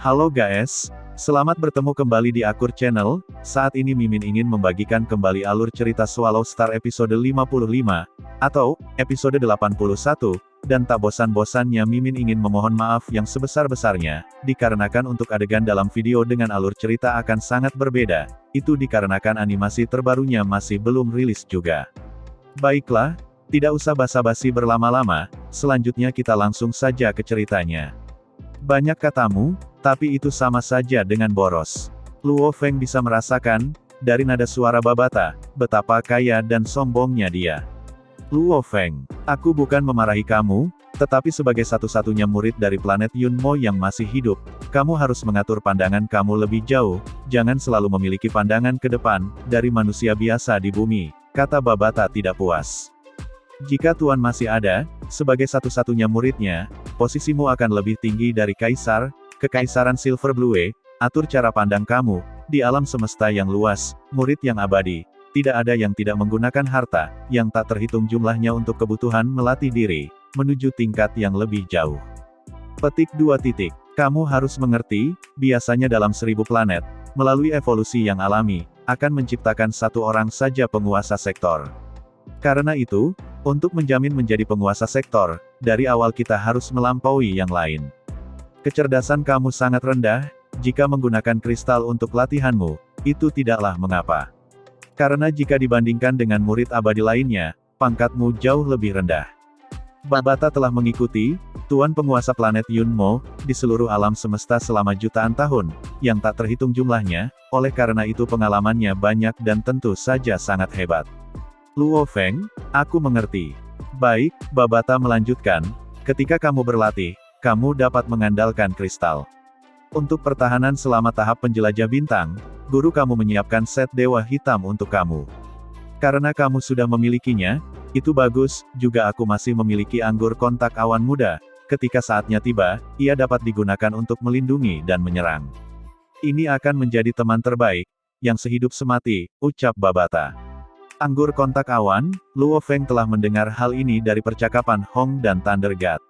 Halo guys, selamat bertemu kembali di Akur Channel. Saat ini Mimin ingin membagikan kembali alur cerita Swallow Star episode 55, atau episode 81, dan tak bosan-bosannya Mimin ingin memohon maaf yang sebesar-besarnya, dikarenakan untuk adegan dalam video dengan alur cerita akan sangat berbeda, itu dikarenakan animasi terbarunya masih belum rilis juga. Baiklah, tidak usah basa-basi berlama-lama, selanjutnya kita langsung saja ke ceritanya. Banyak katamu, tapi itu sama saja dengan boros. Luo Feng bisa merasakan, dari nada suara Babata, betapa kaya dan sombongnya dia. Luo Feng, aku bukan memarahi kamu, tetapi sebagai satu-satunya murid dari planet Yunmo yang masih hidup, kamu harus mengatur pandangan kamu lebih jauh, jangan selalu memiliki pandangan ke depan, dari manusia biasa di bumi, kata Babata tidak puas. Jika Tuan masih ada, sebagai satu-satunya muridnya, posisimu akan lebih tinggi dari Kaisar, Kekaisaran Silver Blue, atur cara pandang kamu, di alam semesta yang luas, murid yang abadi, tidak ada yang tidak menggunakan harta, yang tak terhitung jumlahnya untuk kebutuhan melatih diri, menuju tingkat yang lebih jauh. Petik 2. Kamu harus mengerti, biasanya dalam 1000 planet, melalui evolusi yang alami, akan menciptakan satu orang saja penguasa sektor. Karena itu, untuk menjamin menjadi penguasa sektor, dari awal kita harus melampaui yang lain. Kecerdasan kamu sangat rendah, jika menggunakan kristal untuk latihanmu, itu tidaklah mengapa. Karena jika dibandingkan dengan murid abadi lainnya, pangkatmu jauh lebih rendah. Babata telah mengikuti, Tuan penguasa planet Yunmo, di seluruh alam semesta selama jutaan tahun, yang tak terhitung jumlahnya, oleh karena itu pengalamannya banyak dan tentu saja sangat hebat. Luo Feng, aku mengerti. Baik, Babata melanjutkan, ketika kamu berlatih, kamu dapat mengandalkan kristal. Untuk pertahanan selama tahap penjelajah bintang, guru kamu menyiapkan set dewa hitam untuk kamu. Karena kamu sudah memilikinya, itu bagus, juga aku masih memiliki anggur kontak awan muda, ketika saatnya tiba, ia dapat digunakan untuk melindungi dan menyerang. Ini akan menjadi teman terbaik, yang sehidup semati, ucap Babata. Anggur kontak awan, Luo Feng telah mendengar hal ini dari percakapan Hong dan Thunder God.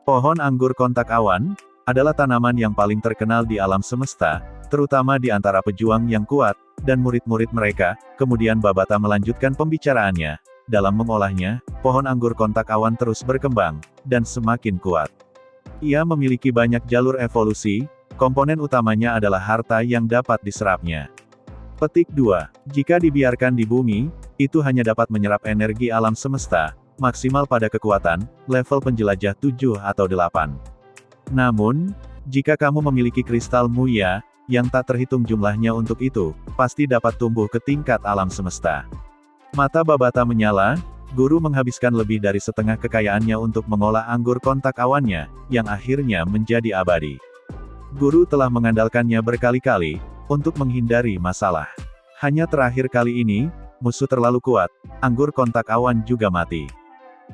Pohon anggur kontak awan, adalah tanaman yang paling terkenal di alam semesta, terutama di antara pejuang yang kuat, dan murid-murid mereka. Kemudian Babata melanjutkan pembicaraannya. Dalam mengolahnya, pohon anggur kontak awan terus berkembang, dan semakin kuat. Ia memiliki banyak jalur evolusi, komponen utamanya adalah harta yang dapat diserapnya. Petik 2. Jika dibiarkan di bumi, itu hanya dapat menyerap energi alam semesta, maksimal pada kekuatan, level penjelajah 7 atau 8. Namun, jika kamu memiliki kristal Muya, yang tak terhitung jumlahnya untuk itu, pasti dapat tumbuh ke tingkat alam semesta. Mata Babata menyala, guru menghabiskan lebih dari setengah kekayaannya untuk mengolah anggur kontak awannya, yang akhirnya menjadi abadi. Guru telah mengandalkannya berkali-kali, untuk menghindari masalah. Hanya terakhir kali ini, musuh terlalu kuat, anggur kontak awan juga mati.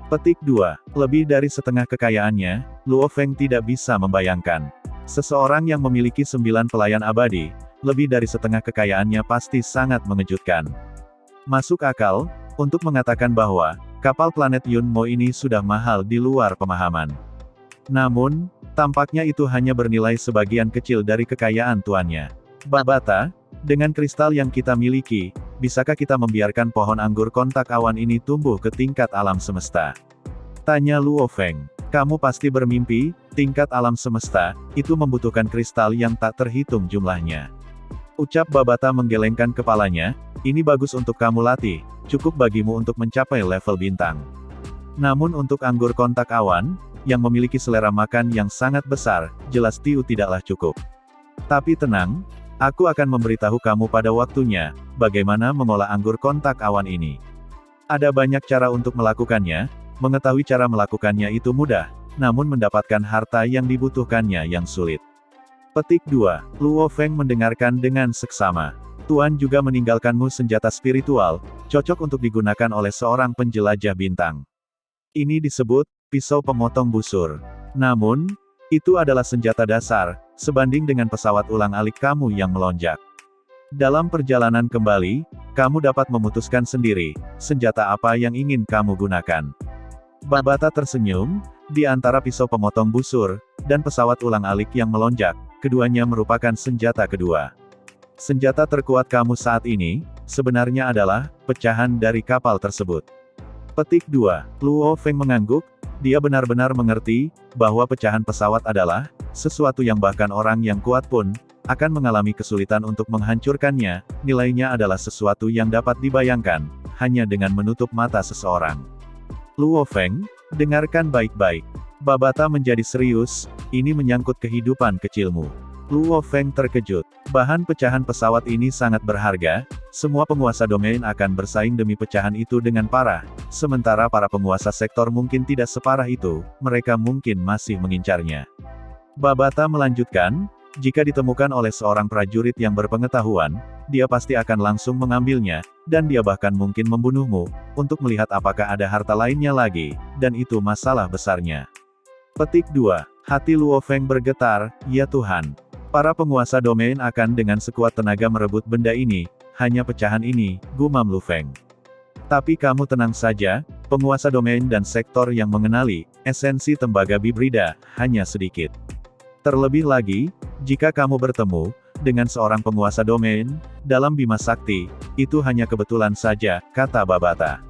Petik 2. Lebih dari setengah kekayaannya, Luo Feng tidak bisa membayangkan. Seseorang yang memiliki 9 pelayan abadi, lebih dari setengah kekayaannya pasti sangat mengejutkan. Masuk akal, untuk mengatakan bahwa, kapal planet Yunmo ini sudah mahal di luar pemahaman. Namun, tampaknya itu hanya bernilai sebagian kecil dari kekayaan tuannya. Babata, dengan kristal yang kita miliki, bisakah kita membiarkan pohon anggur kontak awan ini tumbuh ke tingkat alam semesta? Tanya Luo Feng. Kamu pasti bermimpi, tingkat alam semesta, itu membutuhkan kristal yang tak terhitung jumlahnya. Ucap Babata menggelengkan kepalanya, ini bagus untuk kamu latih, cukup bagimu untuk mencapai level bintang. Namun untuk anggur kontak awan, yang memiliki selera makan yang sangat besar, jelas Tiu tidaklah cukup. Tapi tenang, aku akan memberitahu kamu pada waktunya, bagaimana mengolah anggur kontak awan ini. Ada banyak cara untuk melakukannya, mengetahui cara melakukannya itu mudah, namun mendapatkan harta yang dibutuhkannya yang sulit. Petik 2. Luo Feng mendengarkan dengan seksama. Tuan juga meninggalkanmu senjata spiritual, cocok untuk digunakan oleh seorang penjelajah bintang. Ini disebut, pisau pemotong busur. Namun, itu adalah senjata dasar, sebanding dengan pesawat ulang-alik kamu yang melonjak. Dalam perjalanan kembali, kamu dapat memutuskan sendiri, senjata apa yang ingin kamu gunakan. Babata tersenyum, di antara pisau pemotong busur, dan pesawat ulang-alik yang melonjak, keduanya merupakan senjata kedua. Senjata terkuat kamu saat ini, sebenarnya adalah, pecahan dari kapal tersebut. Petik 2. Luo Feng mengangguk, dia benar-benar mengerti, bahwa pecahan pesawat adalah, sesuatu yang bahkan orang yang kuat pun, akan mengalami kesulitan untuk menghancurkannya, nilainya adalah sesuatu yang dapat dibayangkan, hanya dengan menutup mata seseorang. Luo Feng, dengarkan baik-baik. Babata menjadi serius, ini menyangkut kehidupan kecilmu. Luo Feng terkejut. Bahan pecahan pesawat ini sangat berharga, semua penguasa domain akan bersaing demi pecahan itu dengan parah, sementara para penguasa sektor mungkin tidak separah itu, mereka mungkin masih mengincarnya. Babata melanjutkan, jika ditemukan oleh seorang prajurit yang berpengetahuan, dia pasti akan langsung mengambilnya, dan dia bahkan mungkin membunuhmu, untuk melihat apakah ada harta lainnya lagi, dan itu masalah besarnya. Petik 2. Hati Luo Feng bergetar, ya Tuhan. Para penguasa domain akan dengan sekuat tenaga merebut benda ini, hanya pecahan ini, gumam Lu Feng. Tapi kamu tenang saja, penguasa domain dan sektor yang mengenali, esensi tembaga bibrida, hanya sedikit. Terlebih lagi, jika kamu bertemu dengan seorang penguasa domain dalam Bima Sakti, itu hanya kebetulan saja, kata Babata.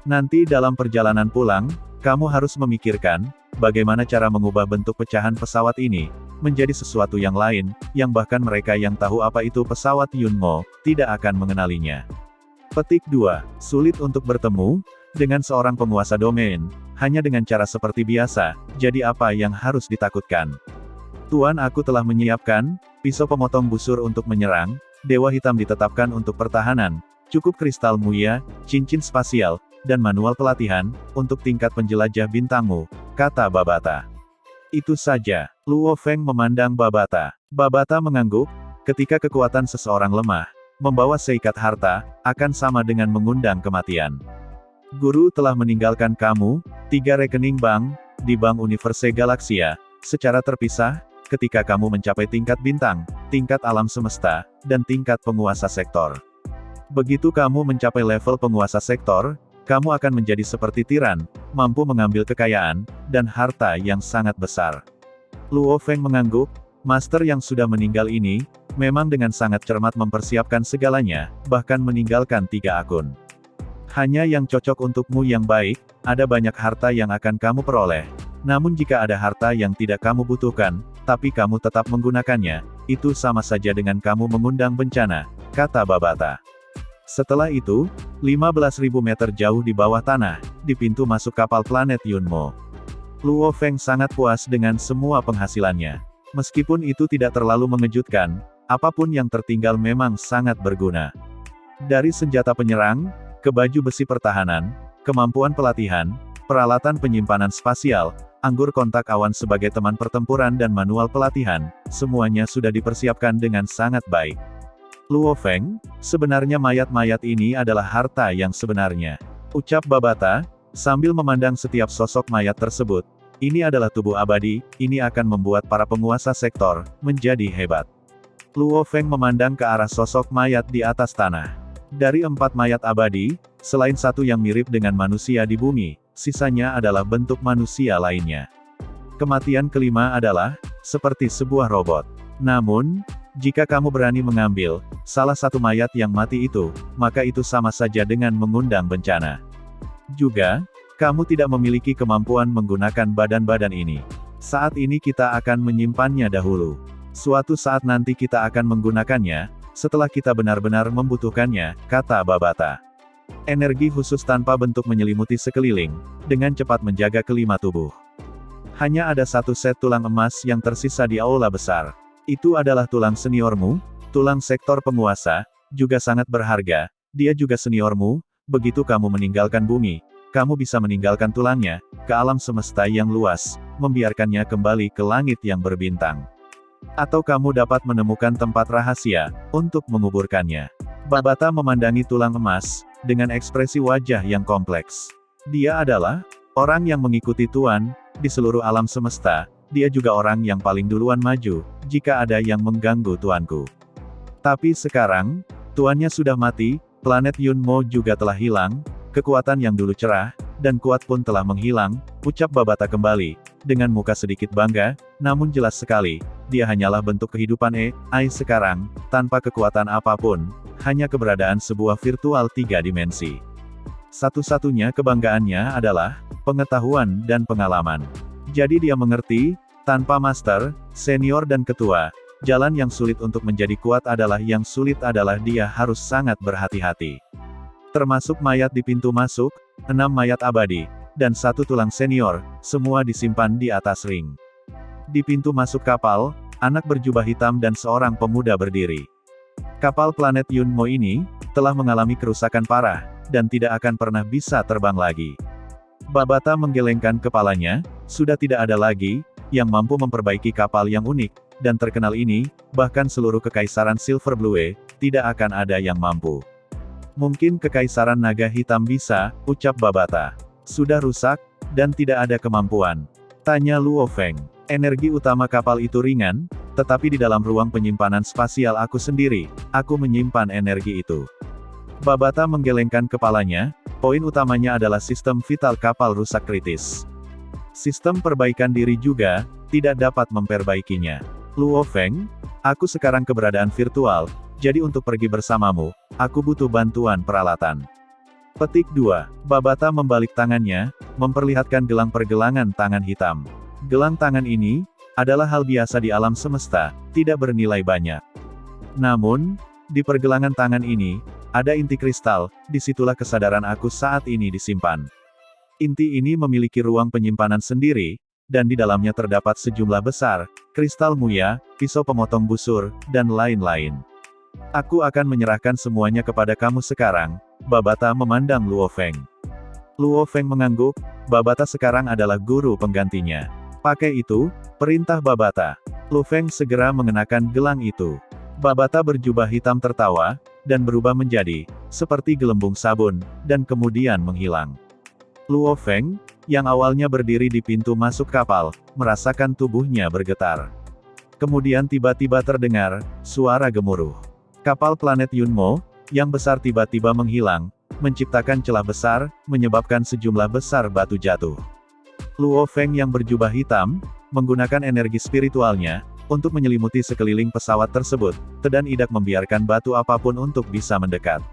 Nanti dalam perjalanan pulang, kamu harus memikirkan bagaimana cara mengubah bentuk pecahan pesawat ini menjadi sesuatu yang lain, yang bahkan mereka yang tahu apa itu pesawat Yunmo tidak akan mengenalinya. Petik 2. Sulit untuk bertemu dengan seorang penguasa domain hanya dengan cara seperti biasa, jadi apa yang harus ditakutkan? Tuan, aku telah menyiapkan pisau pemotong busur untuk menyerang, Dewa Hitam ditetapkan untuk pertahanan, cukup kristal mulia, cincin spasial, dan manual pelatihan, untuk tingkat penjelajah bintangmu, kata Babata. Itu saja. Luo Feng memandang Babata. Babata mengangguk, ketika kekuatan seseorang lemah, membawa seikat harta, akan sama dengan mengundang kematian. Guru telah meninggalkan kamu, 3 rekening bank, di Bank Universe Galaksia, secara terpisah, ketika kamu mencapai tingkat bintang, tingkat alam semesta, dan tingkat penguasa sektor. Begitu kamu mencapai level penguasa sektor, kamu akan menjadi seperti tiran, mampu mengambil kekayaan, dan harta yang sangat besar. Luo Feng mengangguk, master yang sudah meninggal ini, memang dengan sangat cermat mempersiapkan segalanya, bahkan meninggalkan 3 akun. Hanya yang cocok untukmu yang baik, ada banyak harta yang akan kamu peroleh. Namun jika ada harta yang tidak kamu butuhkan, tapi kamu tetap menggunakannya, itu sama saja dengan kamu mengundang bencana, kata Babata. Setelah itu, 15.000 meter jauh di bawah tanah, di pintu masuk kapal planet Yunmo. Luo Feng sangat puas dengan semua penghasilannya. Meskipun itu tidak terlalu mengejutkan, apapun yang tertinggal memang sangat berguna. Dari senjata penyerang, ke baju besi pertahanan, kemampuan pelatihan, peralatan penyimpanan spasial, anggur kontak awan sebagai teman pertempuran dan manual pelatihan, semuanya sudah dipersiapkan dengan sangat baik. Luo Feng, sebenarnya mayat-mayat ini adalah harta yang sebenarnya, ucap Babata, sambil memandang setiap sosok mayat tersebut. Ini adalah tubuh abadi, ini akan membuat para penguasa sektor menjadi hebat. Luo Feng memandang ke arah sosok mayat di atas tanah. Dari 4 mayat abadi, selain satu yang mirip dengan manusia di bumi, sisanya adalah bentuk manusia lainnya. Kematian kelima adalah seperti sebuah robot. Namun, jika kamu berani mengambil salah satu mayat yang mati itu, maka itu sama saja dengan mengundang bencana. Juga, kamu tidak memiliki kemampuan menggunakan badan-badan ini. Saat ini kita akan menyimpannya dahulu. Suatu saat nanti kita akan menggunakannya, setelah kita benar-benar membutuhkannya, kata Babata. Energi khusus tanpa bentuk menyelimuti sekeliling, dengan cepat menjaga kelima tubuh. Hanya ada satu set tulang emas yang tersisa di aula besar. Itu adalah tulang seniormu, tulang sektor penguasa, juga sangat berharga, dia juga seniormu, begitu kamu meninggalkan bumi, kamu bisa meninggalkan tulangnya, ke alam semesta yang luas, membiarkannya kembali ke langit yang berbintang. Atau kamu dapat menemukan tempat rahasia, untuk menguburkannya. Babata memandangi tulang emas, dengan ekspresi wajah yang kompleks. Dia adalah orang yang mengikuti Tuan, di seluruh alam semesta, dia juga orang yang paling duluan maju, jika ada yang mengganggu Tuanku. Tapi sekarang, Tuannya sudah mati, planet Yunmo juga telah hilang, kekuatan yang dulu cerah, dan kuat pun telah menghilang, ucap Babata kembali, dengan muka sedikit bangga, namun jelas sekali, dia hanyalah bentuk kehidupan AI sekarang, tanpa kekuatan apapun, hanya keberadaan sebuah virtual 3 dimensi. Satu-satunya kebanggaannya adalah pengetahuan dan pengalaman. Jadi dia mengerti, tanpa master, senior dan ketua, jalan yang sulit untuk menjadi kuat adalah yang sulit adalah dia harus sangat berhati-hati. Termasuk mayat di pintu masuk, 6 mayat abadi, dan 1 tulang senior, semua disimpan di atas ring. Di pintu masuk kapal, anak berjubah hitam dan seorang pemuda berdiri. Kapal planet Yunmo ini, telah mengalami kerusakan parah, dan tidak akan pernah bisa terbang lagi. Babata menggelengkan kepalanya, sudah tidak ada lagi, yang mampu memperbaiki kapal yang unik, dan terkenal ini, bahkan seluruh kekaisaran Silver Blue, tidak akan ada yang mampu. Mungkin kekaisaran naga hitam bisa, ucap Babata. Sudah rusak, dan tidak ada kemampuan. Tanya Luo Feng. Energi utama kapal itu ringan, tetapi di dalam ruang penyimpanan spasial aku sendiri, aku menyimpan energi itu. Babata menggelengkan kepalanya, poin utamanya adalah sistem vital kapal rusak kritis. Sistem perbaikan diri juga, tidak dapat memperbaikinya. Luo Feng, aku sekarang keberadaan virtual, jadi untuk pergi bersamamu, aku butuh bantuan peralatan. Petik 2. Babata membalik tangannya, memperlihatkan gelang pergelangan tangan hitam. Gelang tangan ini, adalah hal biasa di alam semesta, tidak bernilai banyak. Namun, di pergelangan tangan ini, ada inti kristal, disitulah kesadaran aku saat ini disimpan. Inti ini memiliki ruang penyimpanan sendiri, dan di dalamnya terdapat sejumlah besar, kristal muya, pisau pemotong busur, dan lain-lain. Aku akan menyerahkan semuanya kepada kamu sekarang, Babata memandang Luo Feng. Luo Feng mengangguk, Babata sekarang adalah guru penggantinya. Pakai itu, perintah Babata. Luo Feng segera mengenakan gelang itu. Babata berjubah hitam tertawa, dan berubah menjadi, seperti gelembung sabun, dan kemudian menghilang. Luo Feng, yang awalnya berdiri di pintu masuk kapal, merasakan tubuhnya bergetar. Kemudian tiba-tiba terdengar, suara gemuruh. Kapal planet Yunmo, yang besar tiba-tiba menghilang, menciptakan celah besar, menyebabkan sejumlah besar batu jatuh. Luo Feng yang berjubah hitam, menggunakan energi spiritualnya, untuk menyelimuti sekeliling pesawat tersebut, dan tidak membiarkan batu apapun untuk bisa mendekat.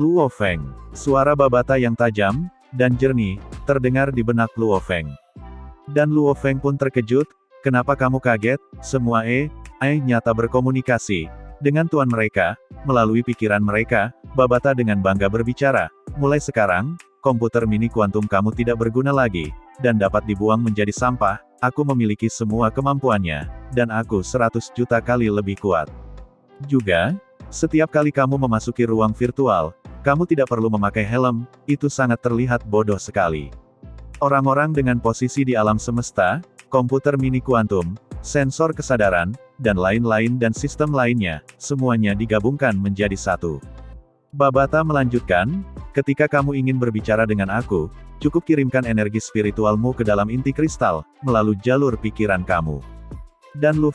Luo Feng, suara Babata yang tajam, dan jernih, terdengar di benak Luo Feng. Dan Luo Feng pun terkejut, kenapa kamu kaget, semua AI nyata berkomunikasi dengan Tuan mereka, melalui pikiran mereka, Babata dengan bangga berbicara, mulai sekarang, komputer mini kuantum kamu tidak berguna lagi, dan dapat dibuang menjadi sampah, aku memiliki semua kemampuannya, dan aku 100 juta kali lebih kuat. Juga, setiap kali kamu memasuki ruang virtual, kamu tidak perlu memakai helm, itu sangat terlihat bodoh sekali. Orang-orang dengan posisi di alam semesta, komputer mini kuantum, sensor kesadaran, dan lain-lain dan sistem lainnya, semuanya digabungkan menjadi satu. Babata melanjutkan, ketika kamu ingin berbicara dengan aku, cukup kirimkan energi spiritualmu ke dalam inti kristal, melalui jalur pikiran kamu. Dan Luo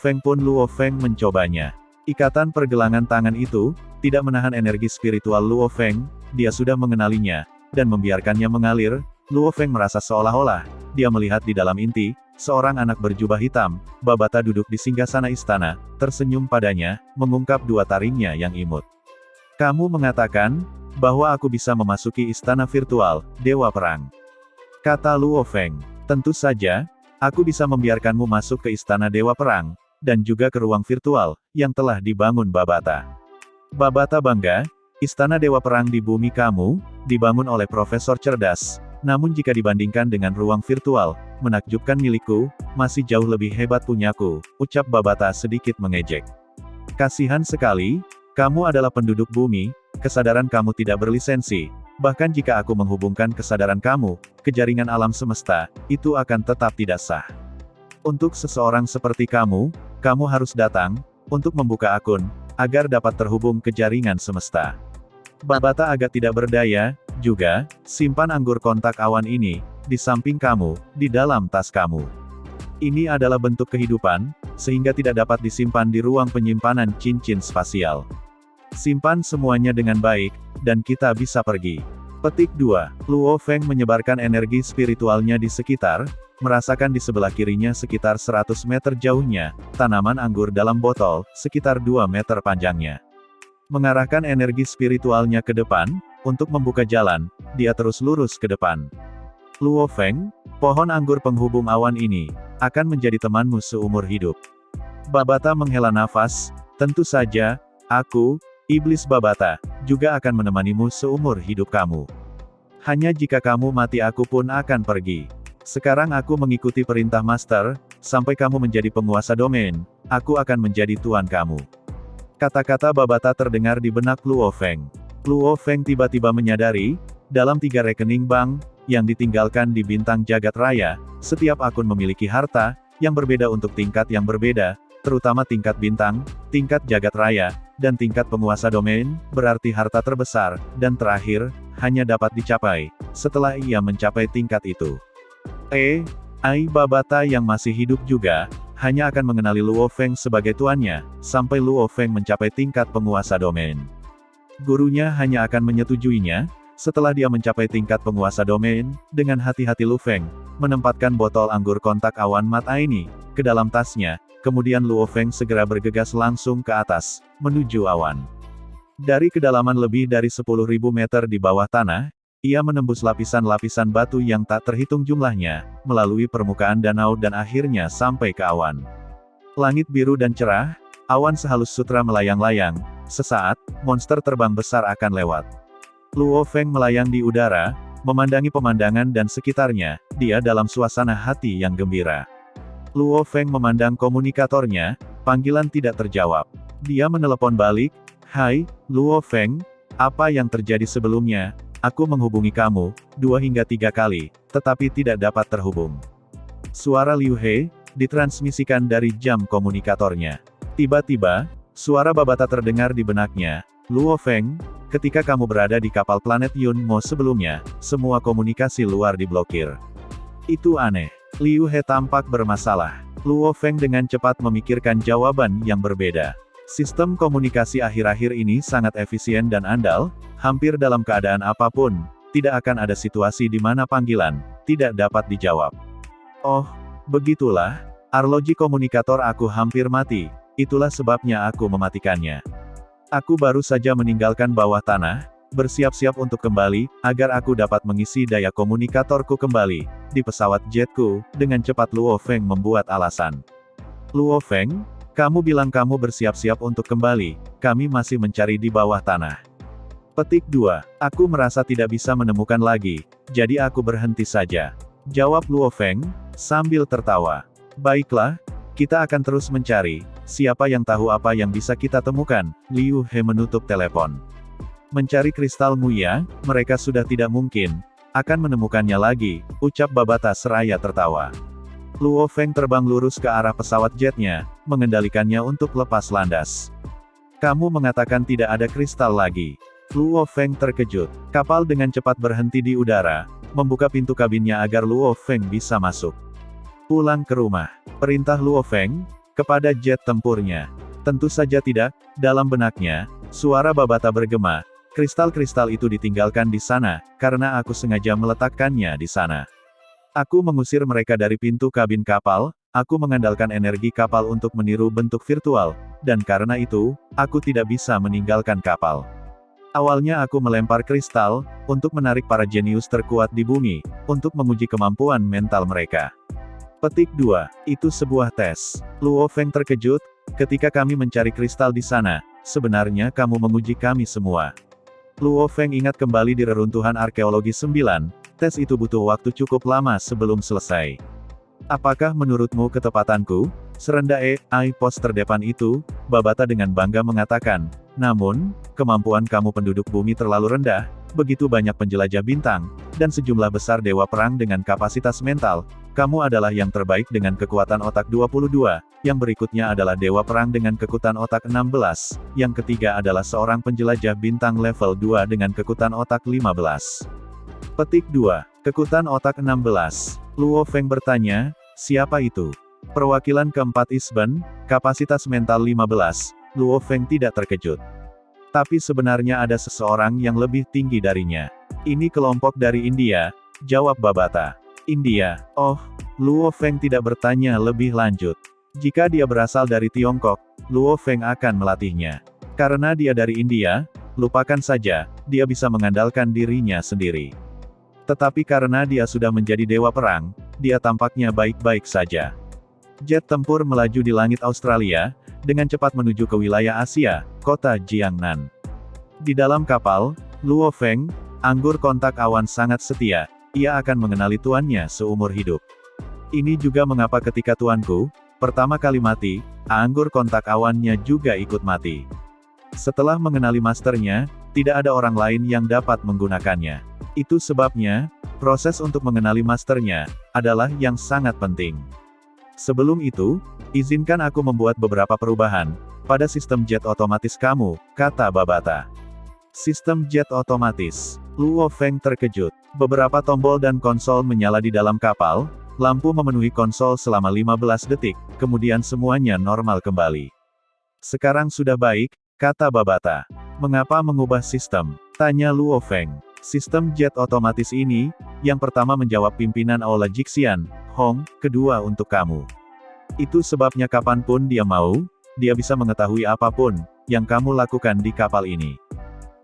Feng mencobanya. Ikatan pergelangan tangan itu, tidak menahan energi spiritual Luo Feng, dia sudah mengenalinya, dan membiarkannya mengalir. Luo Feng merasa seolah-olah, dia melihat di dalam inti, seorang anak berjubah hitam, Babata duduk di singgasana istana, tersenyum padanya, mengungkap 2 taringnya yang imut. Kamu mengatakan, bahwa aku bisa memasuki istana virtual, Dewa Perang. Kata Luo Feng, tentu saja, aku bisa membiarkanmu masuk ke istana Dewa Perang, dan juga ke ruang virtual, yang telah dibangun Babata. Babata bangga, istana Dewa Perang di bumi kamu, dibangun oleh profesor cerdas, namun jika dibandingkan dengan ruang virtual, menakjubkan milikku, masih jauh lebih hebat punyaku, ucap Babata sedikit mengejek. Kasihan sekali, kamu adalah penduduk bumi, kesadaran kamu tidak berlisensi, bahkan jika aku menghubungkan kesadaran kamu, ke jaringan alam semesta, itu akan tetap tidak sah. Untuk seseorang seperti kamu harus datang, untuk membuka akun, agar dapat terhubung ke jaringan semesta. Babata agak tidak berdaya, juga, simpan anggur kontak awan ini, di samping kamu, di dalam tas kamu. Ini adalah bentuk kehidupan, sehingga tidak dapat disimpan di ruang penyimpanan cincin spasial. Simpan semuanya dengan baik, dan kita bisa pergi. Petik 2. Luo Feng menyebarkan energi spiritualnya di sekitar, merasakan di sebelah kirinya sekitar 100 meter jauhnya, tanaman anggur dalam botol, sekitar 2 meter panjangnya. Mengarahkan energi spiritualnya ke depan, untuk membuka jalan, dia terus lurus ke depan. Luo Feng, pohon anggur penghubung awan ini, akan menjadi temanmu seumur hidup. Babata menghela nafas, tentu saja, aku, Iblis Babata, juga akan menemanimu seumur hidup kamu. Hanya jika kamu mati aku pun akan pergi. Sekarang aku mengikuti perintah Master, sampai kamu menjadi penguasa domain, aku akan menjadi tuan kamu. Kata-kata Babata terdengar di benak Luo Feng. Luo Feng tiba-tiba menyadari, dalam 3 rekening bank, yang ditinggalkan di bintang jagat raya, setiap akun memiliki harta, yang berbeda untuk tingkat yang berbeda, terutama tingkat bintang, tingkat jagat raya, dan tingkat penguasa domain, berarti harta terbesar, dan terakhir, hanya dapat dicapai, setelah ia mencapai tingkat itu. Ai Babata yang masih hidup juga, hanya akan mengenali Luo Feng sebagai tuannya, sampai Luo Feng mencapai tingkat penguasa domain. Gurunya hanya akan menyetujuinya, setelah dia mencapai tingkat penguasa domain, dengan hati-hati Lu Feng, menempatkan botol anggur kontak awan mata ini, ke dalam tasnya, kemudian Luo Feng segera bergegas langsung ke atas, menuju awan. Dari kedalaman lebih dari 10.000 meter di bawah tanah, ia menembus lapisan-lapisan batu yang tak terhitung jumlahnya, melalui permukaan danau dan akhirnya sampai ke awan. Langit biru dan cerah, awan sehalus sutra melayang-layang, sesaat, monster terbang besar akan lewat. Luo Feng melayang di udara, memandangi pemandangan dan sekitarnya, dia dalam suasana hati yang gembira. Luo Feng memandang komunikatornya, panggilan tidak terjawab. Dia menelepon balik, "Hai, Luo Feng, apa yang terjadi sebelumnya? Aku menghubungi kamu, 2 hingga 3 kali, tetapi tidak dapat terhubung." Suara Liu He, ditransmisikan dari jam komunikatornya. Tiba-tiba, suara Babata terdengar di benaknya, "Luo Feng, ketika kamu berada di kapal planet Yun Mo sebelumnya, semua komunikasi luar diblokir. Itu aneh." Liu He tampak bermasalah. Luo Feng dengan cepat memikirkan jawaban yang berbeda. Sistem komunikasi akhir-akhir ini sangat efisien dan andal, hampir dalam keadaan apapun, tidak akan ada situasi di mana panggilan tidak dapat dijawab. Oh, begitulah, arloji komunikator aku hampir mati, itulah sebabnya aku mematikannya. Aku baru saja meninggalkan bawah tanah, bersiap-siap untuk kembali, agar aku dapat mengisi daya komunikatorku kembali, di pesawat jetku, dengan cepat Luo Feng membuat alasan. "Luo Feng, kamu bilang kamu bersiap-siap untuk kembali, kami masih mencari di bawah tanah." Petik 2. Aku merasa tidak bisa menemukan lagi, jadi aku berhenti saja. Jawab Luo Feng, sambil tertawa. "Baiklah, kita akan terus mencari, siapa yang tahu apa yang bisa kita temukan." Liu He menutup telepon. "Mencari kristal Muya, mereka sudah tidak mungkin akan menemukannya lagi," ucap Babata seraya tertawa. Luo Feng terbang lurus ke arah pesawat jetnya, mengendalikannya untuk lepas landas. "Kamu mengatakan tidak ada kristal lagi?" Luo Feng terkejut. Kapal dengan cepat berhenti di udara, membuka pintu kabinnya agar Luo Feng bisa masuk. "Pulang ke rumah," perintah Luo Feng, kepada jet tempurnya. Tentu saja tidak, dalam benaknya, suara Babata bergema. "Kristal-kristal itu ditinggalkan di sana, karena aku sengaja meletakkannya di sana. Aku mengusir mereka dari pintu kabin kapal, aku mengandalkan energi kapal untuk meniru bentuk virtual, dan karena itu, aku tidak bisa meninggalkan kapal. Awalnya aku melempar kristal, untuk menarik para jenius terkuat di bumi, untuk menguji kemampuan mental mereka." Petik 2. Itu sebuah tes. Luo Feng terkejut, "Ketika kami mencari kristal di sana, sebenarnya kamu menguji kami semua." Luo Feng ingat kembali di reruntuhan arkeologi 9, tes itu butuh waktu cukup lama sebelum selesai. "Apakah menurutmu ketepatanku serendah AI pos terdepan itu?" Babata dengan bangga mengatakan. "Namun, kemampuan kamu penduduk bumi terlalu rendah, begitu banyak penjelajah bintang, dan sejumlah besar dewa perang dengan kapasitas mental. Kamu adalah yang terbaik dengan kekuatan otak 22, yang berikutnya adalah dewa perang dengan kekuatan otak 16, yang ketiga adalah seorang penjelajah bintang level 2 dengan kekuatan otak 15. Petik 2. Kekuatan otak 16. Luo Feng bertanya, "Siapa itu?" Perwakilan keempat Isban, kapasitas mental 15, Luo Feng tidak terkejut. Tapi sebenarnya ada seseorang yang lebih tinggi darinya. Ini kelompok dari India, jawab Babata. India, oh, Luo Feng tidak bertanya lebih lanjut. Jika dia berasal dari Tiongkok, Luo Feng akan melatihnya. Karena dia dari India, lupakan saja, dia bisa mengandalkan dirinya sendiri. Tetapi karena dia sudah menjadi dewa perang, dia tampaknya baik-baik saja. Jet tempur melaju di langit Australia, dengan cepat menuju ke wilayah Asia, kota Jiangnan. Di dalam kapal, Luo Feng, anggur kontak awan sangat setia, ia akan mengenali tuannya seumur hidup. Ini juga mengapa ketika tuanku pertama kali mati, anggur kontak awannya juga ikut mati. Setelah mengenali masternya, tidak ada orang lain yang dapat menggunakannya. Itu sebabnya, proses untuk mengenali masternya adalah yang sangat penting. Sebelum itu, izinkan aku membuat beberapa perubahan pada sistem jet otomatis kamu, kata Babata. Sistem jet otomatis. Luo Feng terkejut. Beberapa tombol dan konsol menyala di dalam kapal, lampu memenuhi konsol selama 15 detik, kemudian semuanya normal kembali. Sekarang sudah baik, kata Babata. Mengapa mengubah sistem? Tanya Luo Feng. Sistem jet otomatis ini, yang pertama menjawab pimpinan Aula Jixian, Hong, kedua untuk kamu. Itu sebabnya kapanpun dia mau, dia bisa mengetahui apapun yang kamu lakukan di kapal ini.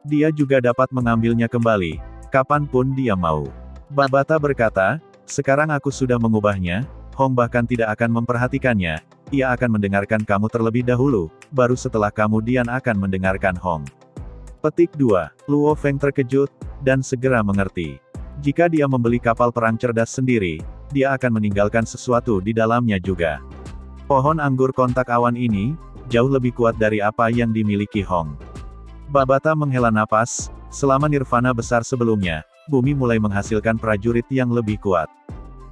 Dia juga dapat mengambilnya kembali, kapanpun dia mau. Babata berkata, sekarang aku sudah mengubahnya, Hong bahkan tidak akan memperhatikannya, ia akan mendengarkan kamu terlebih dahulu, baru setelah kemudian akan mendengarkan Hong. Petik 2. Luo Feng terkejut, dan segera mengerti. Jika dia membeli kapal perang cerdas sendiri, dia akan meninggalkan sesuatu di dalamnya juga. Pohon anggur kontak awan ini, jauh lebih kuat dari apa yang dimiliki Hong. Babata menghela napas, selama nirvana besar sebelumnya, bumi mulai menghasilkan prajurit yang lebih kuat.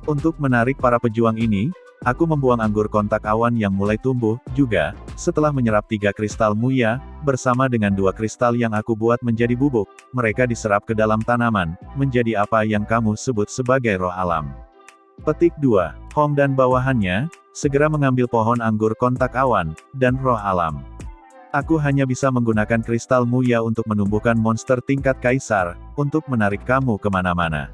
Untuk menarik para pejuang ini, aku membuang anggur kontak awan yang mulai tumbuh, juga, setelah menyerap 3 kristal muya, bersama dengan 2 kristal yang aku buat menjadi bubuk, mereka diserap ke dalam tanaman, menjadi apa yang kamu sebut sebagai roh alam. Petik 2. Hong dan bawahannya, segera mengambil pohon anggur kontak awan, dan roh alam. Aku hanya bisa menggunakan kristal muya untuk menumbuhkan monster tingkat kaisar, untuk menarik kamu kemana-mana.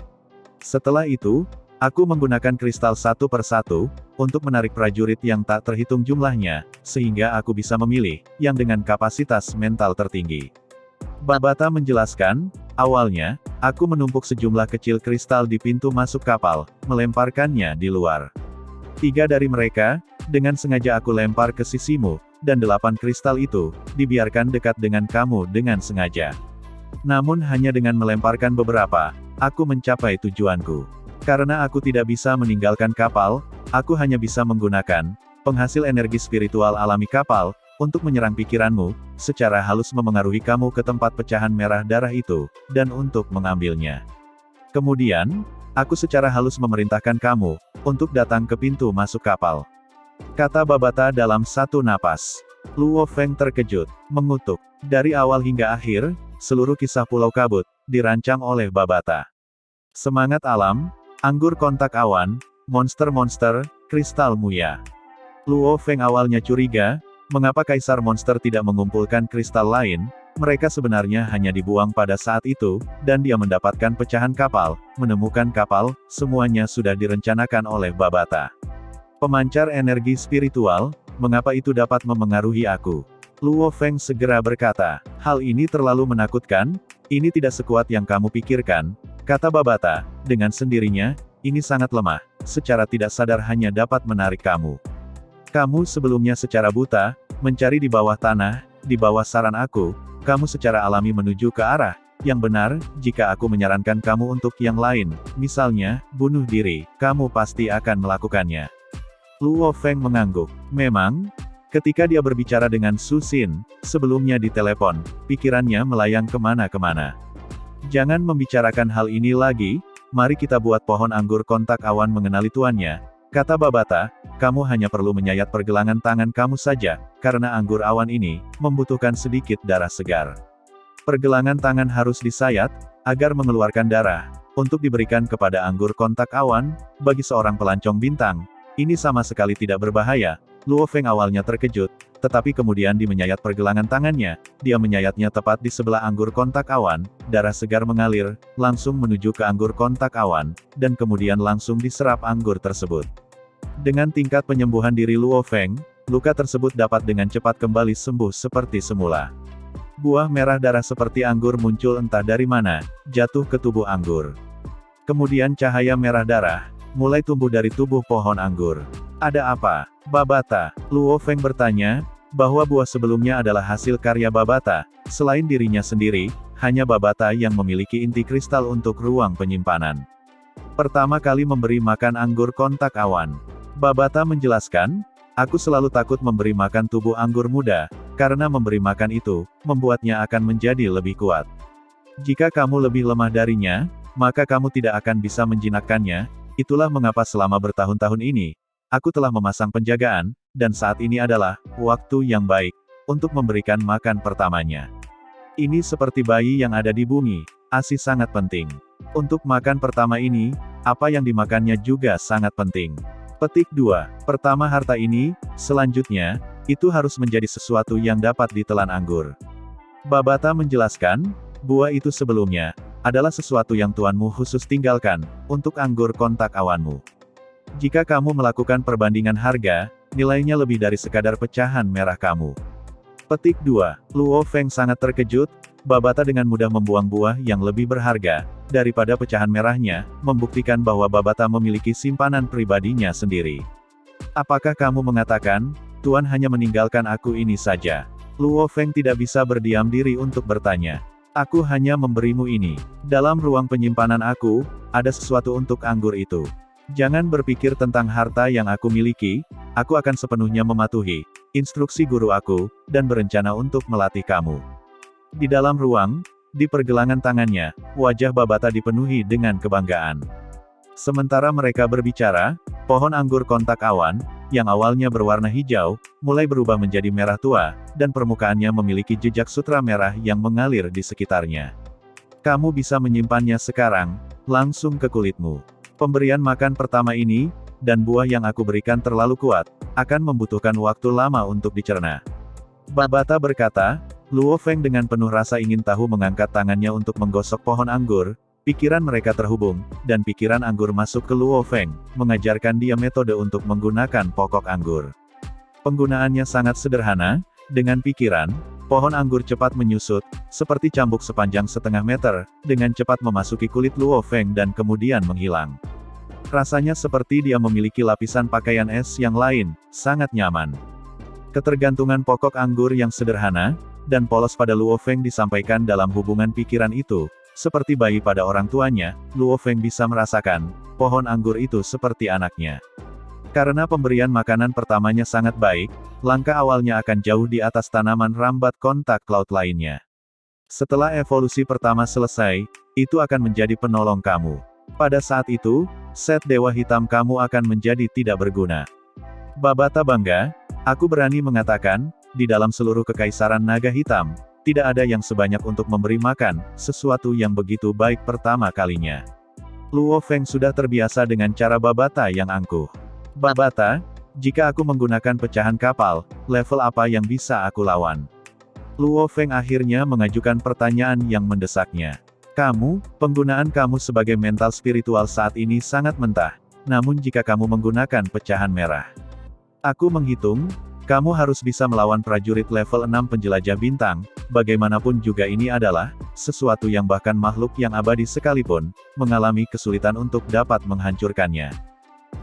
Setelah itu, aku menggunakan kristal satu per satu, untuk menarik prajurit yang tak terhitung jumlahnya, sehingga aku bisa memilih, yang dengan kapasitas mental tertinggi. Babata menjelaskan, awalnya, aku menumpuk sejumlah kecil kristal di pintu masuk kapal, melemparkannya di luar. 3 dari mereka, dengan sengaja aku lempar ke sisimu, dan 8 kristal itu, dibiarkan dekat dengan kamu dengan sengaja. Namun hanya dengan melemparkan beberapa, aku mencapai tujuanku. Karena aku tidak bisa meninggalkan kapal, aku hanya bisa menggunakan penghasil energi spiritual alami kapal, untuk menyerang pikiranmu, secara halus memengaruhi kamu ke tempat pecahan merah darah itu, dan untuk mengambilnya. Kemudian, aku secara halus memerintahkan kamu, untuk datang ke pintu masuk kapal. Kata Babata dalam satu napas. Luo Feng terkejut, mengutuk. Dari awal hingga akhir, seluruh kisah Pulau Kabut, dirancang oleh Babata. Semangat alam, anggur kontak awan, monster-monster, kristal muya. Luo Feng awalnya curiga, mengapa Kaisar Monster tidak mengumpulkan kristal lain, mereka sebenarnya hanya dibuang pada saat itu, dan dia mendapatkan pecahan kapal, menemukan kapal, semuanya sudah direncanakan oleh Babata. Pemancar energi spiritual, mengapa itu dapat memengaruhi aku? Luo Feng segera berkata, hal ini terlalu menakutkan, ini tidak sekuat yang kamu pikirkan, kata Babata, dengan sendirinya, ini sangat lemah, secara tidak sadar hanya dapat menarik kamu. Kamu sebelumnya secara buta, mencari di bawah tanah, di bawah saran aku, kamu secara alami menuju ke arah yang benar. Jika aku menyarankan kamu untuk yang lain, misalnya, bunuh diri, kamu pasti akan melakukannya. Luo Feng mengangguk. Memang, ketika dia berbicara dengan Su Xin, sebelumnya di telepon, pikirannya melayang kemana-kemana. Jangan membicarakan hal ini lagi, mari kita buat pohon anggur kontak awan mengenali tuannya, kata Babata, kamu hanya perlu menyayat pergelangan tangan kamu saja, karena anggur awan ini, membutuhkan sedikit darah segar. Pergelangan tangan harus disayat, agar mengeluarkan darah, untuk diberikan kepada anggur kontak awan, bagi seorang pelancong bintang. Ini sama sekali tidak berbahaya. Luo Feng awalnya terkejut, tetapi kemudian dia menyayat pergelangan tangannya, dia menyayatnya tepat di sebelah anggur kontak awan, darah segar mengalir, langsung menuju ke anggur kontak awan, dan kemudian langsung diserap anggur tersebut. Dengan tingkat penyembuhan diri Luo Feng, luka tersebut dapat dengan cepat kembali sembuh seperti semula. Buah merah darah seperti anggur muncul entah dari mana, jatuh ke tubuh anggur. Kemudian cahaya merah darah, mulai tumbuh dari tubuh pohon anggur. Ada apa, Babata? Luo Feng bertanya, bahwa buah sebelumnya adalah hasil karya Babata, selain dirinya sendiri, hanya Babata yang memiliki inti kristal untuk ruang penyimpanan. Pertama kali memberi makan anggur kontak awan. Babata menjelaskan, aku selalu takut memberi makan tubuh anggur muda, karena memberi makan itu, membuatnya akan menjadi lebih kuat. Jika kamu lebih lemah darinya, maka kamu tidak akan bisa menjinakkannya, itulah mengapa selama bertahun-tahun ini, aku telah memasang penjagaan, dan saat ini adalah waktu yang baik untuk memberikan makan pertamanya. Ini seperti bayi yang ada di bumi, ASI sangat penting. Untuk makan pertama ini, apa yang dimakannya juga sangat penting. Petik 2. Pertama harta ini, selanjutnya, itu harus menjadi sesuatu yang dapat ditelan anggur. Babata menjelaskan, buah itu sebelumnya, adalah sesuatu yang tuanmu khusus tinggalkan, untuk anggur kontak awanmu. Jika kamu melakukan perbandingan harga, nilainya lebih dari sekadar pecahan merah kamu. Petik 2. Luo Feng sangat terkejut, Babata dengan mudah membuang buah yang lebih berharga, daripada pecahan merahnya, membuktikan bahwa Babata memiliki simpanan pribadinya sendiri. Apakah kamu mengatakan, Tuan hanya meninggalkan aku ini saja? Luo Feng tidak bisa berdiam diri untuk bertanya. Aku hanya memberimu ini. Dalam ruang penyimpanan aku, ada sesuatu untuk anggur itu. Jangan berpikir tentang harta yang aku miliki, aku akan sepenuhnya mematuhi instruksi guru aku, dan berencana untuk melatih kamu. Di dalam ruang, di pergelangan tangannya, wajah Babata dipenuhi dengan kebanggaan. Sementara mereka berbicara, pohon anggur kontak awan, yang awalnya berwarna hijau, mulai berubah menjadi merah tua, dan permukaannya memiliki jejak sutra merah yang mengalir di sekitarnya. Kamu bisa menyimpannya sekarang, langsung ke kulitmu. Pemberian makan pertama ini, dan buah yang aku berikan terlalu kuat, akan membutuhkan waktu lama untuk dicerna. Babata berkata, Luo Feng dengan penuh rasa ingin tahu mengangkat tangannya untuk menggosok pohon anggur, pikiran mereka terhubung, dan pikiran anggur masuk ke Luo Feng, mengajarkan dia metode untuk menggunakan pokok anggur. Penggunaannya sangat sederhana, dengan pikiran, pohon anggur cepat menyusut, seperti cambuk sepanjang setengah meter, dengan cepat memasuki kulit Luo Feng dan kemudian menghilang. Rasanya seperti dia memiliki lapisan pakaian es yang lain, sangat nyaman. Ketergantungan pokok anggur yang sederhana, dan polos pada Luo Feng disampaikan dalam hubungan pikiran itu, seperti bayi pada orang tuanya, Luo Feng bisa merasakan, pohon anggur itu seperti anaknya. Karena pemberian makanan pertamanya sangat baik, langkah awalnya akan jauh di atas tanaman rambat kontak laut lainnya. Setelah evolusi pertama selesai, itu akan menjadi penolong kamu. Pada saat itu, set Dewa Hitam kamu akan menjadi tidak berguna. Babata bangga, aku berani mengatakan, di dalam seluruh kekaisaran naga hitam, tidak ada yang sebanyak untuk memberi makan, sesuatu yang begitu baik pertama kalinya. Luo Feng sudah terbiasa dengan cara Babata yang angkuh. Babata, jika aku menggunakan pecahan kapal, level apa yang bisa aku lawan? Luo Feng akhirnya mengajukan pertanyaan yang mendesaknya. Penggunaan kamu sebagai mental spiritual saat ini sangat mentah, namun jika kamu menggunakan pecahan merah. Aku menghitung, kamu harus bisa melawan prajurit level 6 penjelajah bintang, bagaimanapun juga ini adalah, sesuatu yang bahkan makhluk yang abadi sekalipun, mengalami kesulitan untuk dapat menghancurkannya.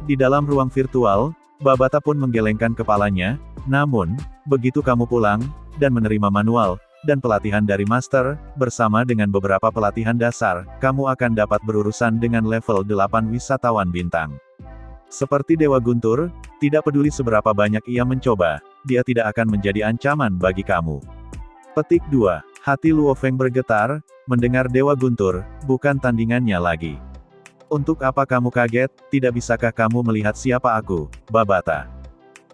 Di dalam ruang virtual, Babata pun menggelengkan kepalanya, namun, begitu kamu pulang, dan menerima manual, dan pelatihan dari master, bersama dengan beberapa pelatihan dasar, kamu akan dapat berurusan dengan level 8 wisatawan bintang. Seperti Dewa Guntur, tidak peduli seberapa banyak ia mencoba, dia tidak akan menjadi ancaman bagi kamu. Petik 2. Hati Luo Feng bergetar, mendengar Dewa Guntur, bukan tandingannya lagi. Untuk apa kamu kaget, tidak bisakah kamu melihat siapa aku, Babata?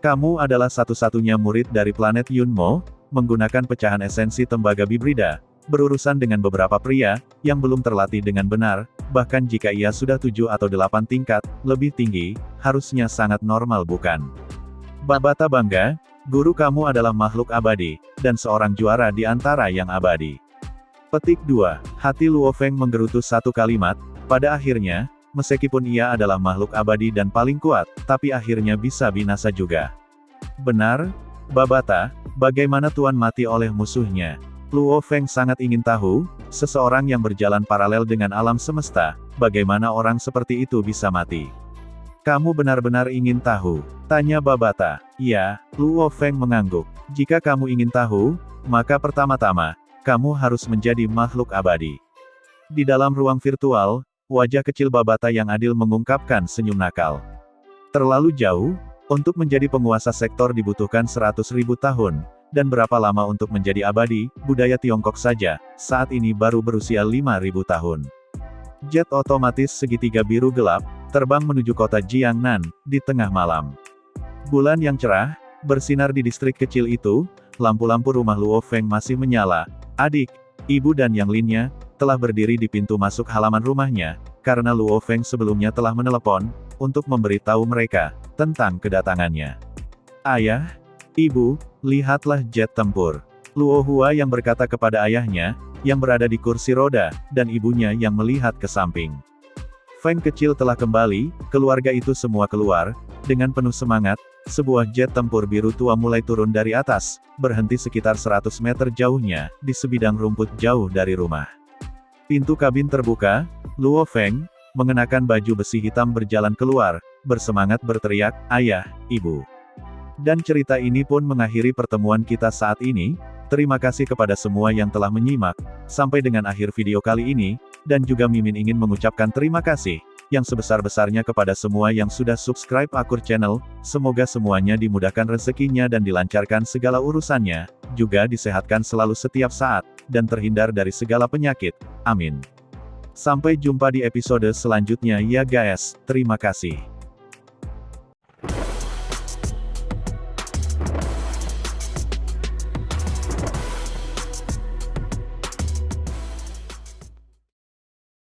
Kamu adalah satu-satunya murid dari planet Yunmo, menggunakan pecahan esensi tembaga bibrida, berurusan dengan beberapa pria, yang belum terlatih dengan benar, bahkan jika ia sudah 7 atau 8 tingkat, lebih tinggi, harusnya sangat normal bukan? Babata bangga, Guru kamu adalah makhluk abadi, dan seorang juara di antara yang abadi. Petik 2. Hati Luo Feng menggerutu satu kalimat, pada akhirnya, meskipun ia adalah makhluk abadi dan paling kuat, tapi akhirnya bisa binasa juga. Benar, Babata, bagaimana Tuan mati oleh musuhnya? Luo Feng sangat ingin tahu, seseorang yang berjalan paralel dengan alam semesta, bagaimana orang seperti itu bisa mati? Kamu benar-benar ingin tahu? Tanya Babata. Ya, Luo Feng mengangguk. Jika kamu ingin tahu, maka pertama-tama, kamu harus menjadi makhluk abadi. Di dalam ruang virtual, wajah kecil Babata yang adil mengungkapkan senyum nakal. Terlalu jauh, untuk menjadi penguasa sektor dibutuhkan 100.000 tahun. Dan berapa lama untuk menjadi abadi, budaya Tiongkok saja, saat ini baru berusia 5.000 tahun. Jet otomatis segitiga biru gelap, terbang menuju kota Jiangnan, di tengah malam. Bulan yang cerah, bersinar di distrik kecil itu, lampu-lampu rumah Luo Feng masih menyala. Adik, ibu dan yang lainnya, telah berdiri di pintu masuk halaman rumahnya, karena Luo Feng sebelumnya telah menelepon, untuk memberitahu mereka, tentang kedatangannya. Ayah, ibu, lihatlah jet tempur. Luo Hua yang berkata kepada ayahnya, yang berada di kursi roda, dan ibunya yang melihat ke samping. Feng kecil telah kembali, keluarga itu semua keluar, dengan penuh semangat, sebuah jet tempur biru tua mulai turun dari atas, berhenti sekitar 100 meter jauhnya, di sebidang rumput jauh dari rumah. Pintu kabin terbuka, Luo Feng, mengenakan baju besi hitam berjalan keluar, bersemangat berteriak, ayah, ibu. Dan cerita ini pun mengakhiri pertemuan kita saat ini. Terima kasih kepada semua yang telah menyimak, sampai dengan akhir video kali ini, dan juga Mimin ingin mengucapkan terima kasih, yang sebesar-besarnya kepada semua yang sudah subscribe Akur Channel, semoga semuanya dimudahkan rezekinya dan dilancarkan segala urusannya, juga disehatkan selalu setiap saat, dan terhindar dari segala penyakit, amin. Sampai jumpa di episode selanjutnya ya guys, terima kasih.